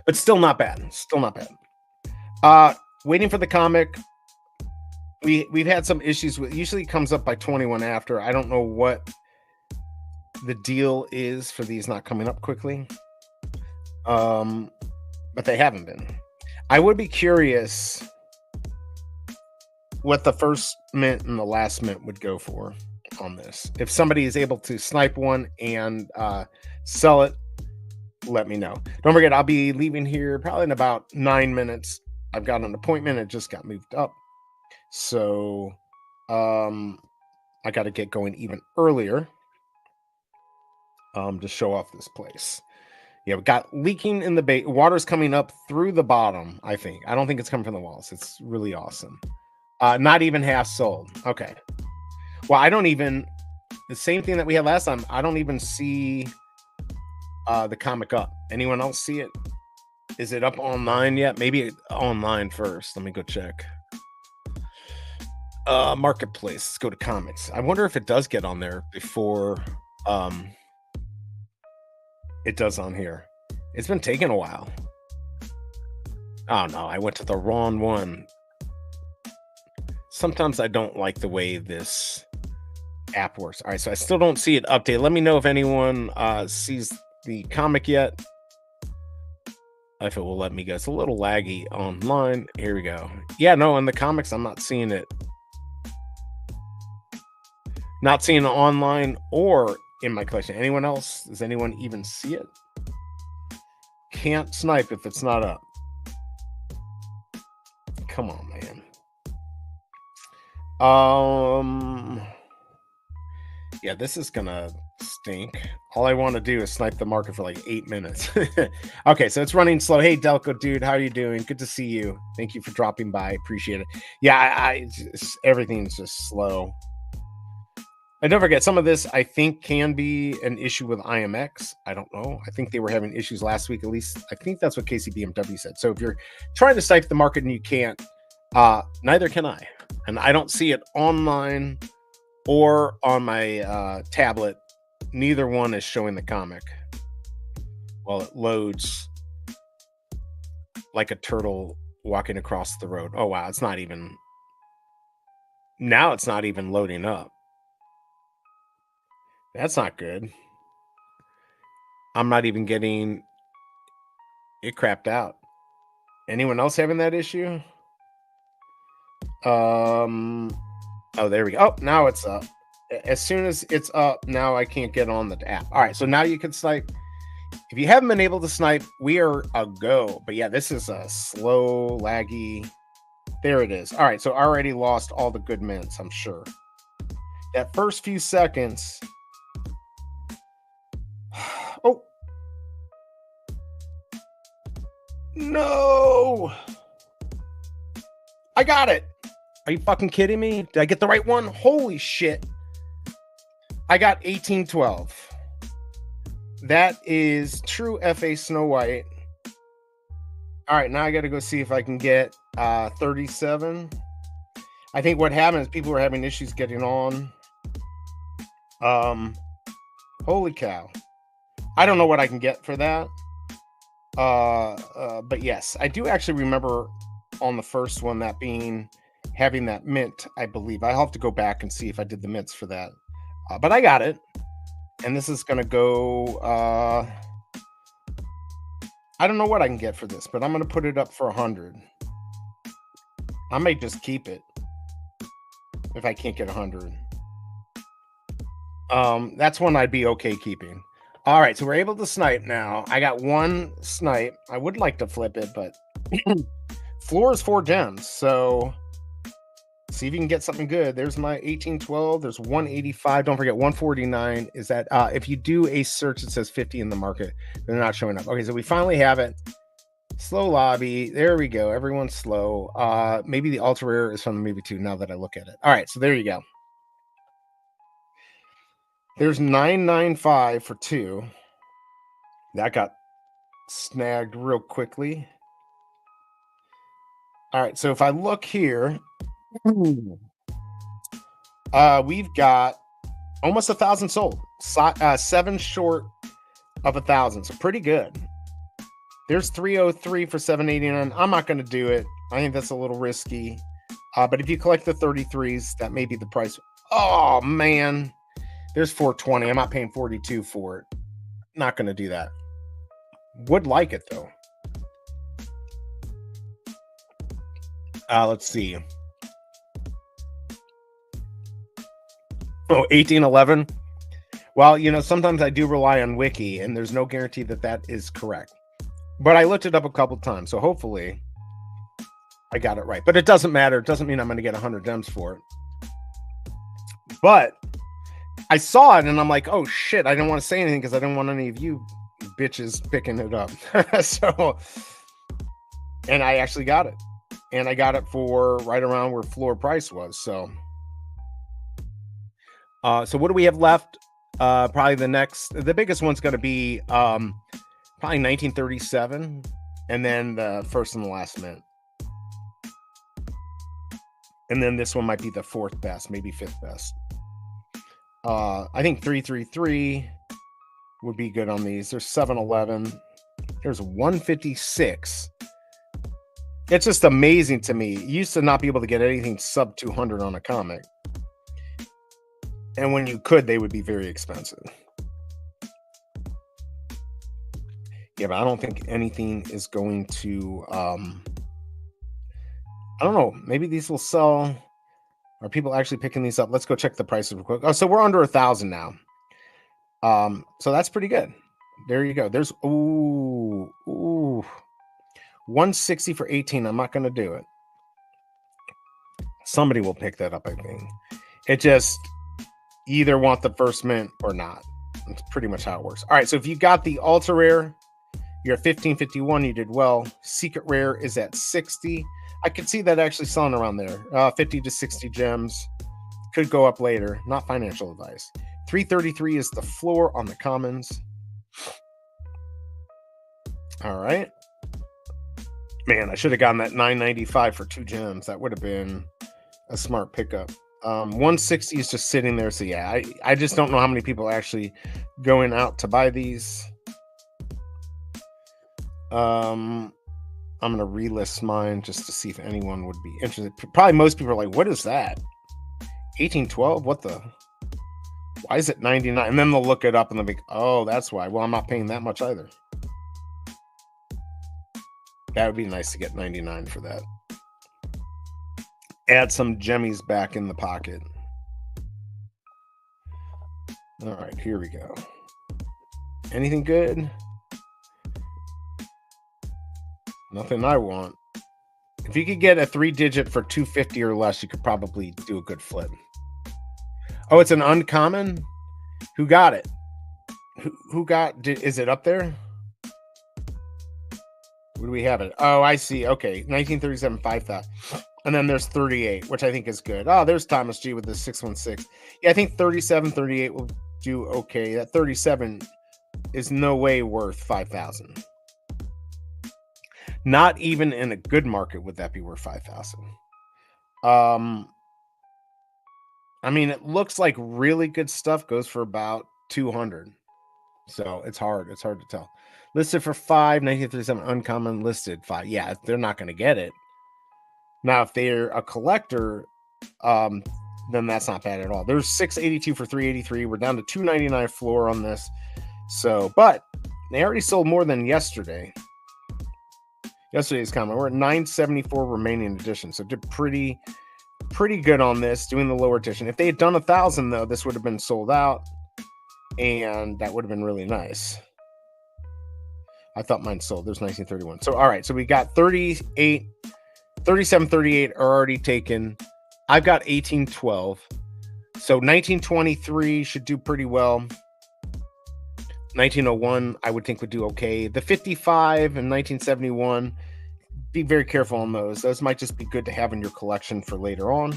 But still not bad. Still not bad. Waiting for the comic. We've had some issues with. Usually it comes up by 21 after. I don't know what the deal is for these not coming up quickly. But they haven't been. I would be curious what the first mint and the last mint would go for on this. If somebody is able to snipe one and sell it, let me know. Don't forget, I'll be leaving here probably in about 9 minutes. I've got an appointment. It just got moved up. So I got to get going even earlier to show off this place. Yeah, we got leaking in the bait. Water's coming up through the bottom, I think. I don't think it's coming from the walls. It's really awesome. Not even half sold. Okay. Well, I don't even... The same thing that we had last time. I don't even see the comic up. Anyone else see it? Is it up online yet? Maybe online first. Let me go check. Marketplace. Let's go to comics. I wonder if it does get on there before... it does on here. It's been taking a while. Oh no, I went to the wrong one. Sometimes I don't like the way this app works. All right, so I still don't see it update. Let me know if anyone sees the comic yet. If it will let me go. It's a little laggy online. Here we go. Yeah, no, in the comics, I'm not seeing it. Not seeing it online or in my collection. Anyone else? Does anyone even see it? Can't snipe if it's not up. Come on, man. Yeah, this is gonna stink. All I want to do is snipe the market for like 8 minutes. Okay, so it's running slow. Hey, Delco, dude, how are you doing? Good to see you. Thank you for dropping by. Appreciate it. Yeah, everything's just slow. And don't forget, some of this I think can be an issue with IMX. I don't know. I think they were having issues last week. At least I think that's what KCBMW said. So if you're trying to snipe the market and you can't, neither can I. And I don't see it online or on my tablet. Neither one is showing the comic. Well, it loads like a turtle walking across the road. Oh, wow. It's not even. Now it's not even loading up. That's not good. I'm not even getting it crapped out. Anyone else having that issue? Oh, there we go. Oh, now it's up. As soon as it's up, now I can't get on the app. All right, so now you can snipe. If you haven't been able to snipe, we are a go. But yeah, this is a slow, laggy. There it is. All right, so I already lost all the good mints, I'm sure. That first few seconds. Oh. No. I got it. Are you fucking kidding me? Did I get the right one? Holy shit. I got 1812. That is true FA Snow White. All right, now I got to go see if I can get 37. I think what happened is people were having issues getting on. Holy cow. I don't know what I can get for that. But yes, I do actually remember on the first one that being having that mint, I believe. I'll have to go back and see if I did the mints for that. But I got it. And this is going to go... I don't know what I can get for this, but I'm going to put it up for 100. I might just keep it if I can't get 100. That's one I'd be okay keeping. All right, so we're able to snipe now. I got one snipe. I would like to flip it, but floor is 4 gems. So see if you can get something good. There's my 1812. There's 185. Don't forget 149 is that if you do a search, it says 50 in the market. They're not showing up. Okay, so we finally have it. Slow lobby. There we go. Everyone's slow. Maybe the ultra rare is from the movie too, now that I look at it. All right, so there you go. There's 995 for 2. That got snagged real quickly. All right, so if I look here, we've got almost 1,000 sold. 7 short of 1,000, so pretty good. There's 303 for 789. I'm not going to do it. I think that's a little risky. But if you collect the 33s, that may be the price. Oh, man. There's 420. I'm not paying 42 for it. Not going to do that. Would like it, though. Let's see. Oh, 1811. Well, you know, sometimes I do rely on Wiki, and there's no guarantee that that is correct. But I looked it up a couple times, so hopefully I got it right. But it doesn't matter. It doesn't mean I'm going to get 100 gems for it. But I saw it, and I'm like, oh, shit. I didn't want to say anything because I didn't want any of you bitches picking it up. So, and I actually got it. And I got it for right around where floor price was. So what do we have left? Probably the biggest one's going to be probably 1937, and then the first and the last mint. And then this one might be the 4th best, maybe 5th best. I think 333 would be good on these. There's 711. There's 156. It's just amazing to me. You used to not be able to get anything sub 200 on a comic. And when you could, they would be very expensive. Yeah, but I don't think anything is going to... I don't know. Maybe these will sell. Are people actually picking these up? Let's go check the prices real quick. Oh, so we're under 1,000 now. So that's pretty good. There you go. There's... Ooh. 160 for 18. I'm not going to do it. Somebody will pick that up, I think. It just... You either want the first mint or not. That's pretty much how it works. All right, so if you got the ultra rare, you're at 1551. You did well. Secret rare is at 60. I could see that actually selling around there. 50 to 60 gems. Could go up later. Not financial advice. 333 is the floor on the commons. All right. Man, I should have gotten that 995 for 2 gems. That would have been a smart pickup. 160 is just sitting there. So yeah, I just don't know how many people are actually going out to buy these. I'm going to relist mine just to see if anyone would be interested. Probably most people are like, what is that? 1812? What the? Why is it 99? And then they'll look it up and they'll be, oh, that's why. Well, I'm not paying that much either. That would be nice to get 99 for that. Add some jemmies back in the pocket. All right, here we go. Anything good? Nothing I want. If you could get a 3-digit for 250 or less, you could probably do a good flip. Oh, it's an uncommon? Who got it? Who got... Is it up there? Where do we have it? Oh, I see. Okay, 1937, 5,000. And then there's 38, which I think is good. Oh, there's Thomas G with the 616. Yeah, I think 37, 38 will do okay. That 37 is no way worth 5,000. Not even in a good market would that be worth 5,000. I mean, it looks like really good stuff goes for about 200. So it's hard. It's hard to tell. Listed for 5, 1937 uncommon, listed 5. Yeah, they're not going to get it. Now, if they're a collector, then that's not bad at all. There's 682 for 383. We're down to 299 floor on this. So, but they already sold more than yesterday. Yesterday's comment. We're at 974 remaining edition. So did pretty good on this, doing the lower edition. If they had done 1,000 though, this would have been sold out. And that would have been really nice. I thought mine sold. There's 1931. So, all right. So we got 38, 37, 38 are already taken. I've got 1812. So 1923 should do pretty well. 1901, I would think would do okay. The 55 and 1971, be very careful on those. Those might just be good to have in your collection for later on.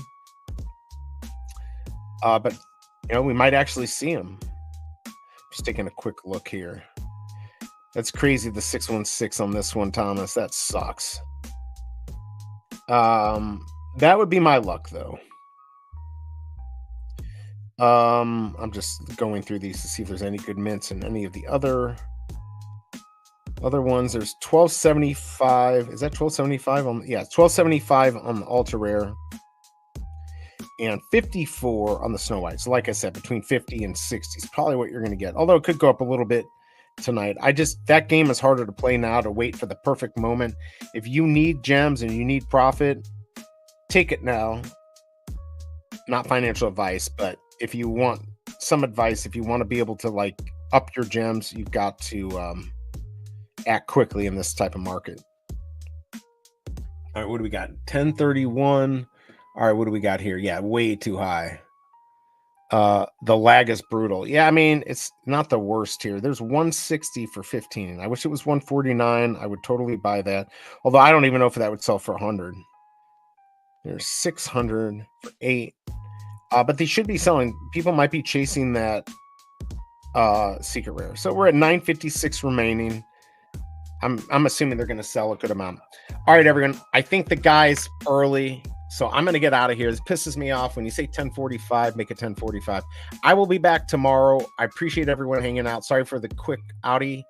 But, you know, we might actually see them. Just taking a quick look here. That's crazy, the 616 on this one, Thomas. That sucks. That would be my luck, though. I'm just going through these to see if there's any good mints in any of the other ones. There's 1275. Is that 1275 on? Yeah, 1275 on the ultra rare, and 54 on the Snow White. So, like I said, between 50 and 60 is probably what you're going to get. Although it could go up a little bit tonight. That game is harder to play now, to wait for the perfect moment. If you need gems and you need profit, take it now. Not financial advice, but if you want some advice, if you want to be able to like up your gems, you've got to act quickly in this type of market. All right, what do we got? 1031. All right, what do we got here? Yeah, way too high. The lag is brutal. Yeah, I mean, it's not the worst here. There's 160 for 15. I wish it was 149. I would totally buy that. Although I don't even know if that would sell for 100. There's 600 for 8. But they should be selling. People might be chasing that secret rare. So we're at 956 remaining. I'm assuming they're going to sell a good amount. All right, everyone. I think the guy's early, so I'm going to get out of here. This pisses me off when you say 1045, make it 1045. I will be back tomorrow. I appreciate everyone hanging out. Sorry for the quick outie,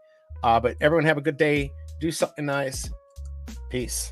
but everyone have a good day. Do something nice. Peace.